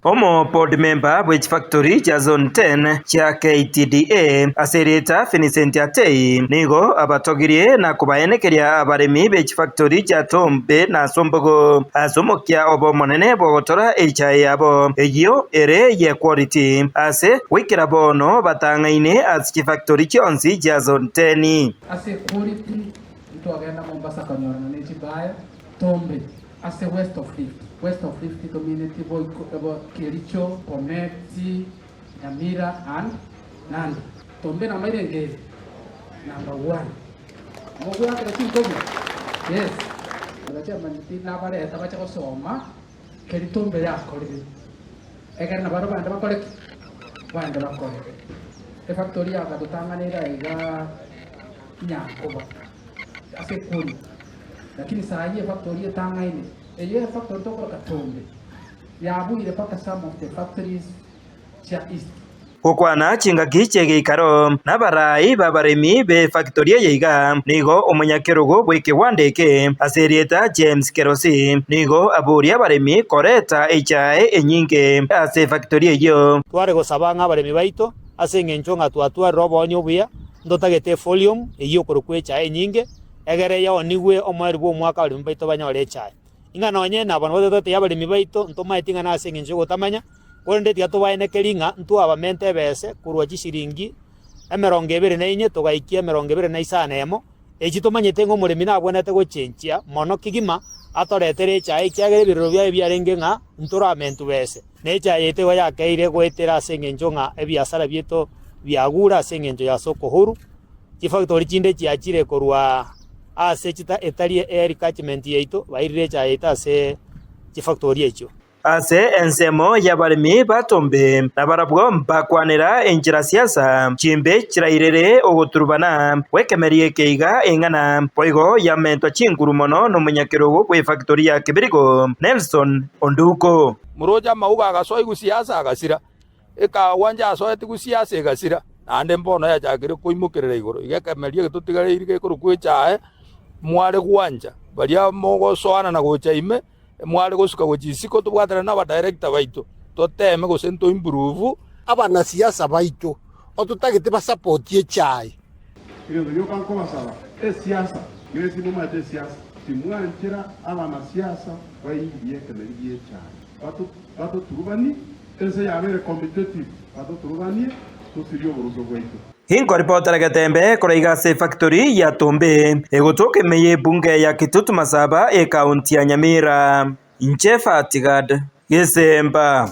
Omo board member which factory cha zone 10 cha KTDA asereta Vincent Atei nigo abatogirie na kubaenekeria abaremi which factory cha Tombe na Sombogo asomokia obo monene bogotora HI abo eyo ere ye quality ase wikira bono batangaine as factory chonsi cha zone 10 ase quality mtu agenda Mombasa kanyora na Nechibaya Tombe ase West of 50 community about Kericho, Pometi, Nyamira and Nandi. Tombe na mairengezi number 1. Mogwa kati komo. Yes. Alacha maniti na bare etabacha osoma Keritombe ya kolezi. Ega na baro banda bakole. Banda bakole. E factory ya kadotanganira iga nyakoba. Ase kuri. Lakini saa hii factory ya tangaine eyo factory toko Katombe yabuire paka some of the factories cha east Kukwana chingaki chegikaro nabarai babaremi be factory yeiga nigo omunyakerugo bwekewandeke aserieta James Kerosi nigo aburia baremi koreta HI enyinge ase factory eyo tware gosabanga abaremi baito ase ngenchonga twatwa robonyo buya ndotagete folium eyo korokwecha enyinge egere yo nigwe omweri bwo mwaka bari mbaito banyore HI ingano onye na bano bote yabaremi baito ntomaitinga na ase ngencho gotamanya konde tiatubaenekeringa ntu abamente bese kurwa chishiringi 24 tugaikia 25 emo echitomanyete ngo murimi nabonete gochenchia mono kigima atoretere chai kiagere biriro bya byarenge nga nturamentu bese necha yete goya keire goetera ase ngencho nga ebiasara bieto byagura ase ngencho ya soko huru chifactory chinde chiachire korwa ase chita etari air catchment yeito bairire chaita ase chifactory echo ase ensemo ya baremi batombe nabarabwo mbakwanira enchira siasa chimbe chirairere ogoturubana wekemerie keiga engana poigo ya mento chinguru mono no munyakerugo kwe factory ya Kibirigo Nelson Onduko muroja mauga agasoi gusiasa agasira eka wanja asoete gusiasa agasira ande mbono ya chakire kuimukirira igoro igekemerie gitutigare irige kurukwecha mware gwanja baria mogo soana na gochaime mware gosuka gochisiko tubwatana na ba director baito toteme gosento improve abana siasa baito otutagite ba support ye chai iyo yokanko basaba siasa ngezi mu mate siasa timwanchira abana siasa bayiye keneriye chai bato turubani ese yabere competitive bato turubani tusirio buruzo baito Hinko reportera Gatembe koreiga se factory ya Tombe egotoke meye bunge ya Kitutu Masaba e kaunti ya Nyamira Inchefa Tigad Gesemba